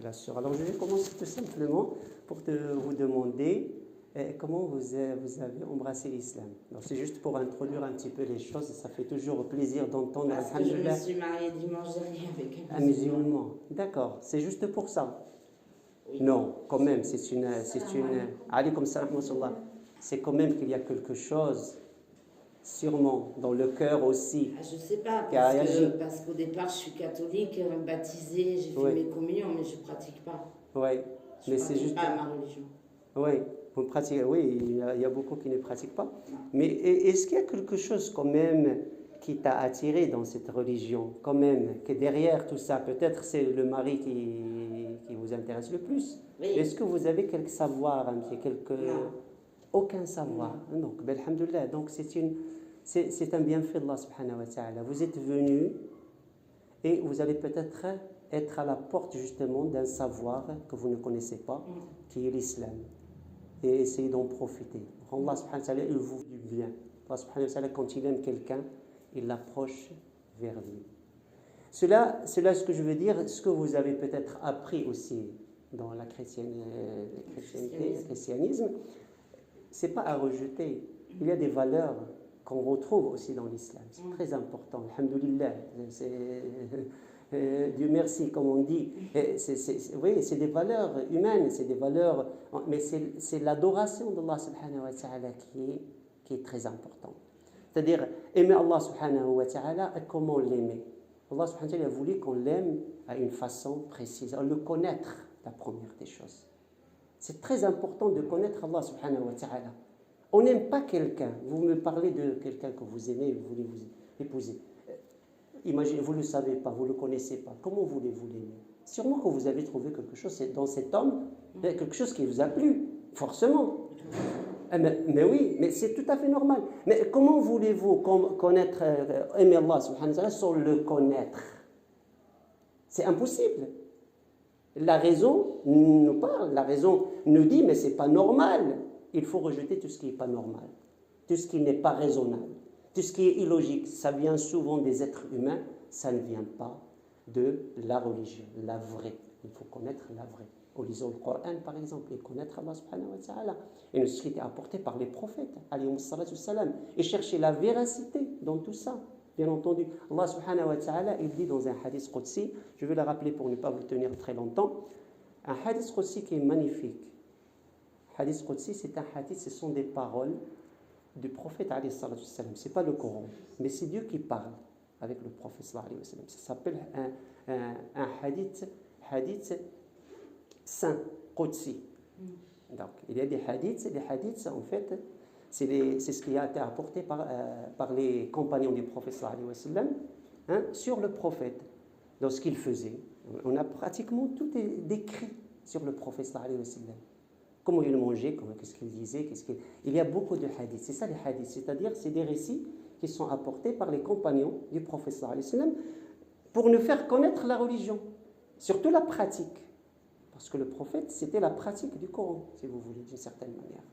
la sœur. Alors, je vais commencer tout simplement pour vous demander comment vous avez embrassé l'islam. Alors, c'est juste pour introduire un petit peu les choses. Ça fait toujours plaisir d'entendre. Parce que je me suis mariée dimanche dernier avec un musulman. D'accord, c'est juste pour ça. Oui. Non, quand même, c'est une. Alaykoum salam wa rahmatullah. C'est quand même qu'il y a quelque chose, sûrement, dans le cœur aussi. Ah, je ne sais pas, qui a réagi. parce qu'au départ, je suis catholique, baptisée, j'ai fait mes communions, mais je ne pratique pas. Oui, mais c'est juste. Pas ma religion. Oui, vous pratiquez, oui, il y a beaucoup qui ne pratiquent pas. Mais est-ce qu'il y a quelque chose quand même qui t'a attiré dans cette religion, quand même, que derrière tout ça, peut-être c'est le mari qui vous intéresse le plus. Oui. Est-ce que vous avez quelques savoirs, Non. Aucun savoir. Donc, alhamdoulilah, donc c'est un bienfait d'Allah subhanahu wa ta'ala. Vous êtes venu et vous allez peut-être être à la porte justement d'un savoir que vous ne connaissez pas, qui est l'islam. Et essayez d'en profiter. Allah subhanahu wa ta'ala, il vous dit du bien. Allah subhanahu wa ta'ala, quand il aime quelqu'un, il l'approche vers lui. Cela, ce que je veux dire, ce que vous avez peut-être appris aussi dans la chrétienté, le christianisme, c'est pas à rejeter. Il y a des valeurs qu'on retrouve aussi dans l'islam. C'est très important. Alhamdulillah. Dieu merci, comme on dit. Oui, c'est des valeurs humaines, c'est des valeurs, mais c'est l'adoration d'Allah subhanahu wa ta'ala qui est très importante. C'est-à-dire, aimer Allah subhanahu wa ta'ala, comment l'aimer? Allah subhanahu wa ta'ala a voulu qu'on l'aime à une façon précise, le connaître, la première des choses. C'est très important de connaître Allah subhanahu wa ta'ala. On n'aime pas quelqu'un. Vous me parlez de quelqu'un que vous aimez, vous voulez vous épouser. Imaginez, vous ne le savez pas, vous ne le connaissez pas. Comment voulez-vous l'aimer? Sûrement que vous avez trouvé quelque chose dans cet homme, quelque chose qui vous a plu, forcément. Mais oui, mais c'est tout à fait normal. Mais comment voulez-vous connaître, aimer Allah subhanahu wa ta'ala sans le connaître? C'est impossible. La raison nous parle, la raison nous dit, mais ce n'est pas normal. Il faut rejeter tout ce qui n'est pas normal, tout ce qui n'est pas raisonnable, tout ce qui est illogique. Ça vient souvent des êtres humains, ça ne vient pas de la religion, la vraie. Il faut connaître la vraie. En lisant le Coran, par exemple, et connaître Allah subhanahu wa ta'ala. Et ce qui était apporté par les prophètes, alayhi salatu salam, et chercher la véracité dans tout ça. Bien entendu, Allah subhanahu wa ta'ala, il dit dans un hadith qudsi, je vais le rappeler pour ne pas vous tenir très longtemps, un hadith qudsi qui est magnifique. Hadith qudsi, c'est un hadith, ce sont des paroles du prophète alayhi salatu salam. Ce n'est pas le Coran, mais c'est Dieu qui parle avec le prophète alayhi wa sallam. Ça s'appelle un hadith saint, qudsi. Donc, il y a des hadiths en fait, c'est ce qui a été apporté par les compagnons du prophète sallallahu alayhi wa sallam, sur le prophète, dans ce qu'il faisait. On a pratiquement tout décrit sur le prophète sallallahu alayhi wa sallam. Comment il mangeait, qu'est-ce qu'il disait, il y a beaucoup de hadiths. C'est ça les hadiths, c'est-à-dire c'est des récits qui sont apportés par les compagnons du prophète sallallahu alayhi wa sallam pour nous faire connaître la religion, surtout la pratique. Parce que le prophète, c'était la pratique du Coran, si vous voulez, d'une certaine manière.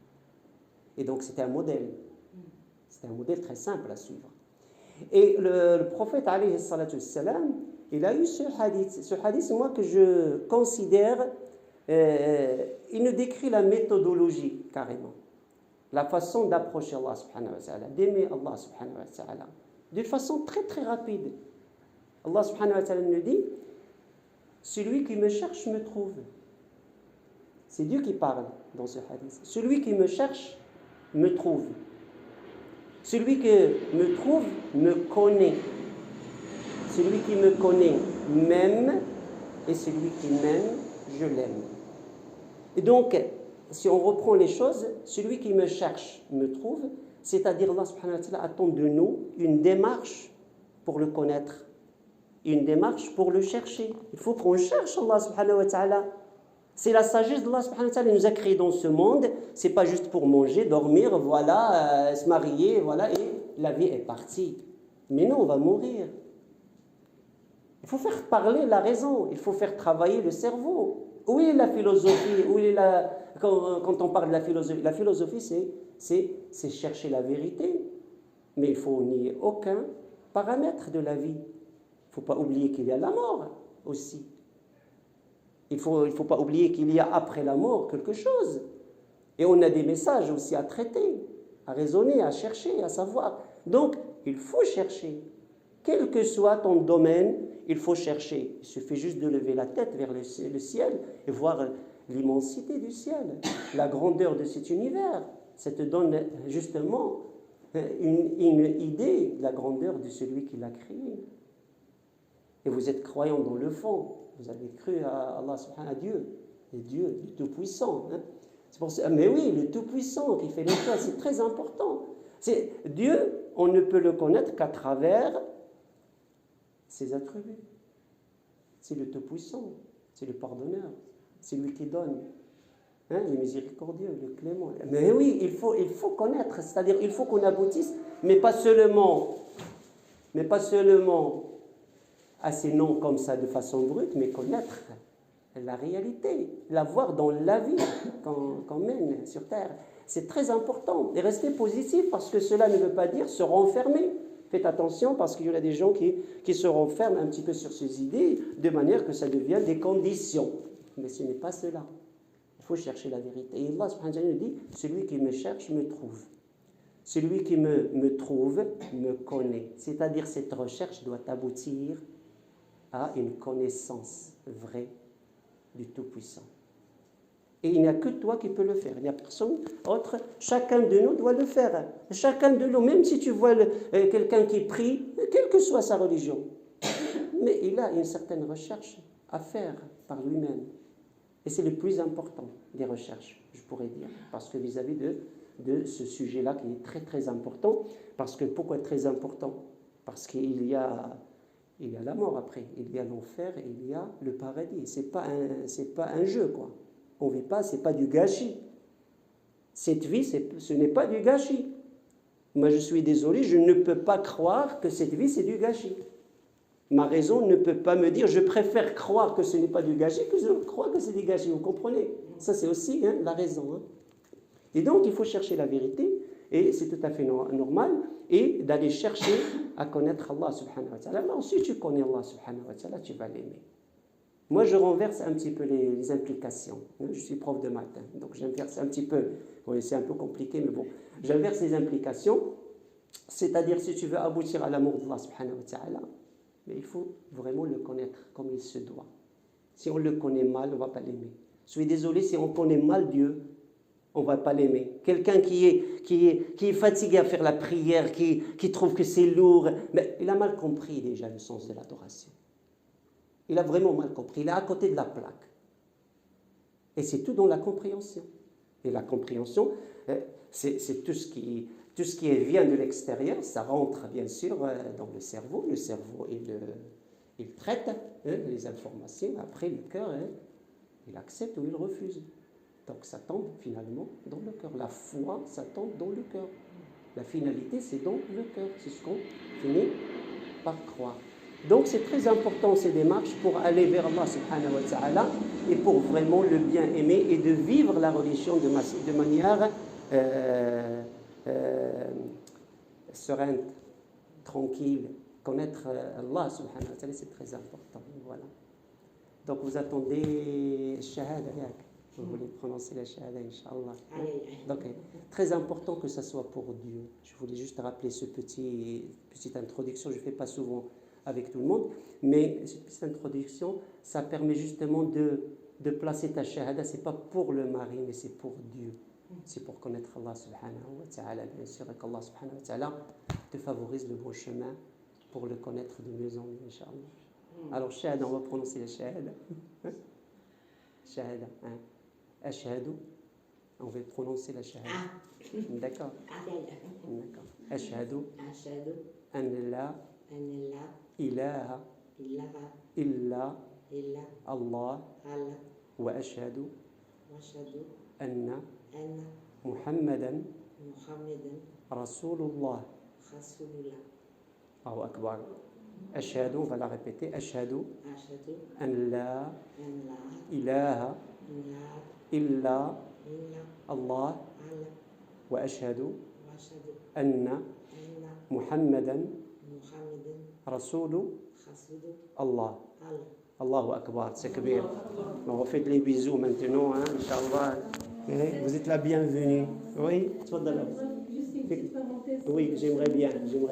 Et donc, c'était un modèle. C'était un modèle très simple à suivre. Et le prophète, alayhi salatu wassalam, il a eu ce hadith. Ce hadith, moi, que je considère, il nous décrit la méthodologie, carrément. La façon d'approcher Allah subhanahu wa ta'ala, d'aimer Allah subhanahu wa ta'ala, d'une façon très, très rapide. Allah subhanahu wa ta'ala nous dit, celui qui me cherche me trouve. C'est Dieu qui parle dans ce hadith. Celui qui me cherche me trouve. Celui qui me trouve me connaît. Celui qui me connaît m'aime. Et celui qui m'aime, je l'aime. Et donc, si on reprend les choses, celui qui me cherche me trouve, c'est-à-dire Allah subhanahu wa ta'ala attend de nous une démarche pour le connaître. Une démarche pour le chercher. Il faut qu'on cherche Allah subhanahu wa ta'ala. C'est la sagesse d'Allah subhanahu wa ta'ala. Il nous a créés dans ce monde. C'est pas juste pour manger, dormir, voilà, se marier, voilà, et la vie est partie. Mais non, on va mourir. Il faut faire parler la raison. Il faut faire travailler le cerveau. Où est la philosophie? Où est quand on parle de la philosophie, c'est chercher la vérité. Mais il faut nier aucun paramètre de la vie. Il ne faut pas oublier qu'il y a la mort aussi. Il faut pas oublier qu'il y a après la mort quelque chose. Et on a des messages aussi à traiter, à raisonner, à chercher, à savoir. Donc, il faut chercher. Quel que soit ton domaine, il faut chercher. Il suffit juste de lever la tête vers le ciel et voir l'immensité du ciel, la grandeur de cet univers. Ça te donne justement une idée de la grandeur de celui qui l'a créé. Et vous êtes croyant dans le fond. Vous avez cru à Allah subhanahu wa ta'ala, Dieu, le Tout-Puissant. Hein. C'est pour ça, mais oui, le Tout-Puissant qui fait les choses, c'est très important. Dieu, on ne peut le connaître qu'à travers ses attributs. C'est le Tout-Puissant, c'est le pardonneur, c'est lui qui donne, hein, le miséricordieux, le clément. Mais oui, il faut connaître, c'est-à-dire il faut qu'on aboutisse, mais pas seulement à ces noms comme ça de façon brute, mais connaître la réalité, la voir dans la vie qu'on mène sur Terre. C'est très important. Et rester positif, parce que cela ne veut pas dire se renfermer. Faites attention, parce qu'il y a des gens qui se renferment un petit peu sur ces idées, de manière que ça devient des conditions. Mais ce n'est pas cela. Il faut chercher la vérité. Et Allah subhanahu wa ta'ala dit, celui qui me cherche me trouve. Celui qui me trouve me connaît. C'est-à-dire cette recherche doit aboutir à une connaissance vraie du Tout-Puissant. Et il n'y a que toi qui peux le faire. Il n'y a personne autre. Chacun de nous doit le faire. Chacun de nous, même si tu vois quelqu'un qui prie, quelle que soit sa religion, mais il a une certaine recherche à faire par lui-même. Et c'est le plus important des recherches, je pourrais dire. Parce que vis-à-vis de ce sujet-là qui est très très important. Parce que pourquoi très important? Parce qu'il y a la mort après, il y a l'enfer et il y a le paradis. C'est pas un jeu, quoi. On ne vit pas, c'est pas du gâchis. Cette vie, ce n'est pas du gâchis. Moi, je suis désolé, je ne peux pas croire que cette vie, c'est du gâchis. Ma raison ne peut pas me dire, je préfère croire que ce n'est pas du gâchis que je crois que c'est du gâchis. Vous comprenez? Ça, c'est aussi la raison. Hein. Et donc, il faut chercher la vérité, et c'est tout à fait normal, et d'aller chercher à connaître Allah subhanahu wa ta'ala. Alors, si tu connais Allah subhanahu wa ta'ala, tu vas l'aimer. Moi, je renverse un petit peu les implications. Je suis prof de maths, donc j'inverse un petit peu. Oui, c'est un peu compliqué, mais bon. J'inverse les implications, c'est-à-dire si tu veux aboutir à l'amour d'Allah subhanahu wa ta'ala, mais il faut vraiment le connaître comme il se doit. Si on le connaît mal, on ne va pas l'aimer. Je suis désolé, si on connaît mal Dieu, on ne va pas l'aimer. Quelqu'un qui est fatigué à faire la prière, qui trouve que c'est lourd, mais il a mal compris déjà le sens de l'adoration. Il a vraiment mal compris. Il est à côté de la plaque. Et c'est tout dans la compréhension. Et la compréhension, c'est tout ce qui vient de l'extérieur. Ça rentre bien sûr dans le cerveau. Le cerveau, il traite les informations. Après, le cœur, il accepte ou il refuse. Donc ça tombe finalement dans le cœur. La foi, ça tombe dans le cœur. La finalité, c'est dans le cœur. C'est ce qu'on finit par croire. Donc c'est très important ces démarches pour aller vers Allah subhanahu wa ta'ala et pour vraiment le bien aimer et de vivre la religion de manière sereine, tranquille. Connaître Allah subhanahu wa ta'ala, c'est très important. Voilà. Donc vous attendez shahada, vous voulez prononcer la shahada, Inch'Allah. Donc très important que ça soit pour Dieu. Je voulais juste rappeler cette petite introduction, je ne fais pas souvent avec tout le monde, mais cette petite introduction, ça permet justement de placer ta shahada, c'est pas pour le mari, mais c'est pour Dieu. C'est pour connaître Allah subhanahu wa ta'ala, bien sûr, et qu'Allah subhanahu wa ta'ala te favorise le bon chemin pour le connaître de mieux en mieux, Inch'Allah. Alors, shahada, on va prononcer la shahada. Shahada, hein. Ashhadu, on va prononcer la shahada. D'accord. D'accord. Ashhadu an la ilaha illa Allah wa ashhadu anna Muhammadan Rasulullah. Allahu Akbar. Ashhadu, on va la répéter. Ashhadu an la ilaha illa Allah wa ashhadu anna Muhammadan Rasulullah. Allahu Akbar, c'est kabir. On fait les bisous maintenant, hein, Inch'Allah. Vous êtes la bienvenue. Oui, tfadala. Juste une petite parenthèse. Oui, j'aimerais bien. On vient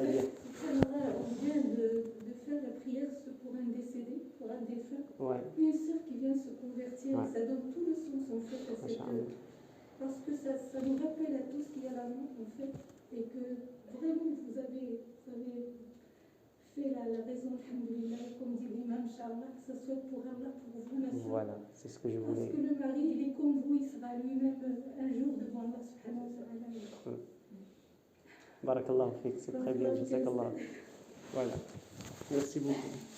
de faire la prière pour un décédé, pour un défunt. Ouais. Une sœur qui vient se convertir, Ouais. ça donne tout le sens en fait à cette parce que ça nous rappelle à tous qu'il y a l'amour en fait et que vraiment vous avez fait la raison, alhamdoulilah, comme dit l'imam Inch'Allah, que ce soit pour Allah, pour vous, ma soeur. Voilà, c'est ce que je voulais. Parce que le mari, il est comme vous, il sera lui-même un jour devant Allah subhanahu wa ta'ala. Barakallahu fik, c'est très bien, jazakallah. Voilà. Merci beaucoup.